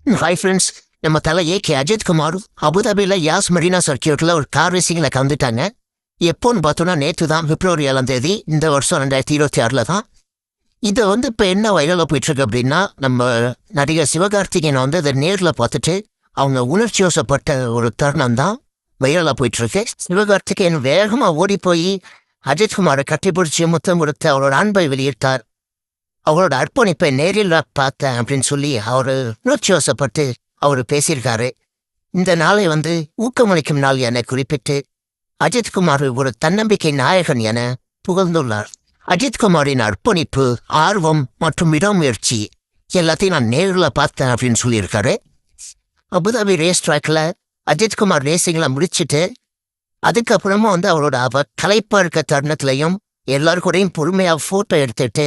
Hi friends, நம்ம தலை AK Ajith Kumar அபுதாபியில் யாஸ் மெரினா சர்க்கியூட்டில் ஒரு கார் ரேசிங்கில் கலந்துட்டாங்க. எப்போன்னு பார்த்தோன்னா நேற்று தான், பிப்ரவரி 7 இந்த வருஷம் 2026 தான். இதை இப்போ என்ன வைரலாக போயிட்டுருக்கு அப்படின்னா, நம்ம நடிகர் சிவகார்த்திகேயனை அதை நேரில் பார்த்துட்டு அவங்க உணர்ச்சி வசப்பட்ட ஒரு தருணம் தான் வைரலாக போயிட்டுருக்கு. சிவகார்த்திகேயன் வேகமாக ஓடி போய் அஜித்குமாரை கட்டிப்பிடிச்சி முத்தம் கொடுத்து அவரோட அன்பை வெளியிட்டார். அவரோட அர்ப்பணிப்பை நேரில் பார்த்தேன் அப்படின்னு சொல்லி அவர் உணர்ச்சி வசப்பட்டு அவர் பேசியிருக்காரு. இந்த நாளை ஊக்கமளிக்கும் நாள் என குறிப்பிட்டு அஜித்குமார் ஒரு தன்னம்பிக்கை நாயகன் என புகழ்ந்துள்ளார். அஜித்குமாரின் அர்ப்பணிப்பு, ஆர்வம் மற்றும் விடாமுயற்சி எல்லாத்தையும் நான் நேரில் பார்த்தேன் அப்படின்னு சொல்லியிருக்காரு. அபுதாபி ரேஸ் ட்ராக்ல அஜித்குமார் ரேசிங்கில் முடிச்சுட்டு அதுக்கப்புறமா அவரோட களைப்பாக இருக்க தருணத்திலையும் எல்லாருக்கூடையும் பொறுமையாக ஃபோட்டோ எடுத்துட்டு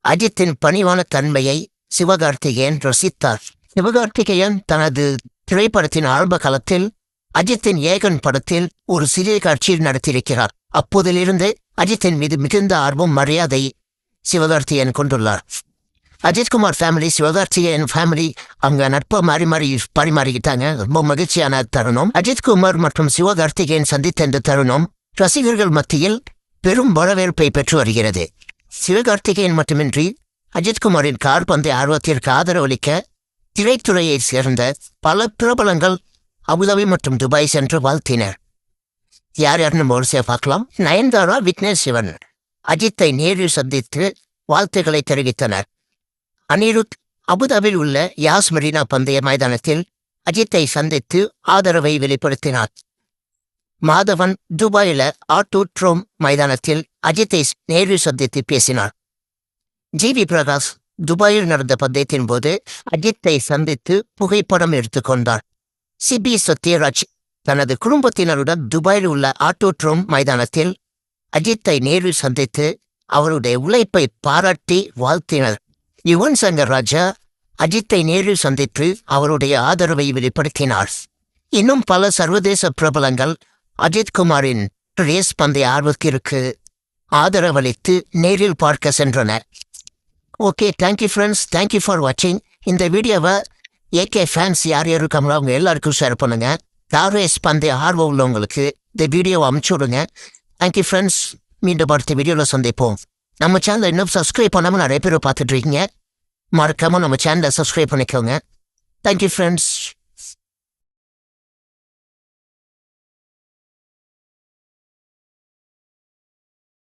அஜித்தின் பணிவான தன்மையை சிவகார்த்திகேயன் ரசித்தார். சிவகார்த்திகேயன் தனது திரைப்படத்தின் ஆரம்ப காலத்தில் அஜித்தின் ஏகன் படத்தில் ஒரு சிறிய காட்சியில் நடத்தியிருக்கிறார். அப்போதிலிருந்து அஜித்தின் மீது மிகுந்த ஆர்வம், மரியாதை சிவகார்த்திகேயன் கொண்டுள்ளார். அஜித்குமார் ஃபேமிலி, சிவகார்த்திகேயன் ஃபேமிலி அவங்க நட்பை மாறி பரிமாறிக்கிட்டாங்க. ரொம்ப மகிழ்ச்சியான தருணம். அஜித்குமார் மற்றும் சிவகார்த்திகேயன் சந்தித்த இந்த தருணம் ரசிகர்கள் மத்தியில் பெரும் வரவேற்பை பெற்று வருகிறது. சிவகார்த்திகேயன் மட்டுமின்றி அஜித்குமாரின் கார் பந்தய ஆர்வத்திற்கு ஆதரவளிக்க திரைத்துறையைச் சேர்ந்த பல பிரபலங்கள் அபுதாபி மற்றும் துபாய் சென்று வாழ்த்தினர். யாருன்னு வரிசையாக பார்க்கலாம். நயன்தாரா, விக்னேஷ் சிவன் அஜித்தை நேரில் சந்தித்து வாழ்த்துக்களை தெரிவித்தனர். அனிருத் அபுதாபியில் உள்ள யாஸ் மெரினா பந்தய மைதானத்தில் அஜித்தை சந்தித்து ஆதரவை வெளிப்படுத்தினார். மாதவன் துபாயில ஆட்டோட்ரோம் மைதானத்தில் அஜித்தை நேரில் சந்தித்து பேசினார். ஜிவி பிரகாஷ் துபாயில் நடந்த பந்தயத்தின் போது அஜித்தை சந்தித்து புகைப்படம் எடுத்துக்கொண்டார். சிபி சத்யராஜ் தனது குடும்பத்தினருடன் துபாயில் உள்ள ஆட்டோட்ரோம் மைதானத்தில் அஜித்தை நேரில் சந்தித்து அவருடைய உழைப்பை பாராட்டி வாழ்த்தினர். யுவன் சங்கர் ராஜா அஜித்தை நேரில் சந்தித்து அவருடைய ஆதரவை வெளிப்படுத்தினார். இன்னும் பல சர்வதேச பிரபலங்கள் அஜித்குமாரின் ரேஸ் பந்தய ஆர்வத்திற்கு ஆதரவளித்து நேரில் பார்க்க சென்றனர். Okay, thank you friends, thank you for வாட்சிங். இந்த வீடியோவை ஏகே ஃபேன்ஸ் யார் இருக்காங்களோ அவங்க எல்லாருக்கும் ஷேர் பண்ணுங்க. கார் ரேஸ் பந்தய ஆர்வம் உள்ளவங்களுக்கு இந்த வீடியோவை அமுச்சு விடுங்க. தேங்க்யூ ஃப்ரெண்ட்ஸ், மீண்டும் அடுத்த வீடியோவில் சந்திப்போம். நம்ம சேனலை இன்னும் சப்ஸ்கிரைப் பண்ணாமல் நிறைய பேர் பார்த்துட்டு இருக்கீங்க. மறக்காமல் நம்ம சேனலை சப்ஸ்கிரைப் பண்ணிக்கோங்க. Thank you friends.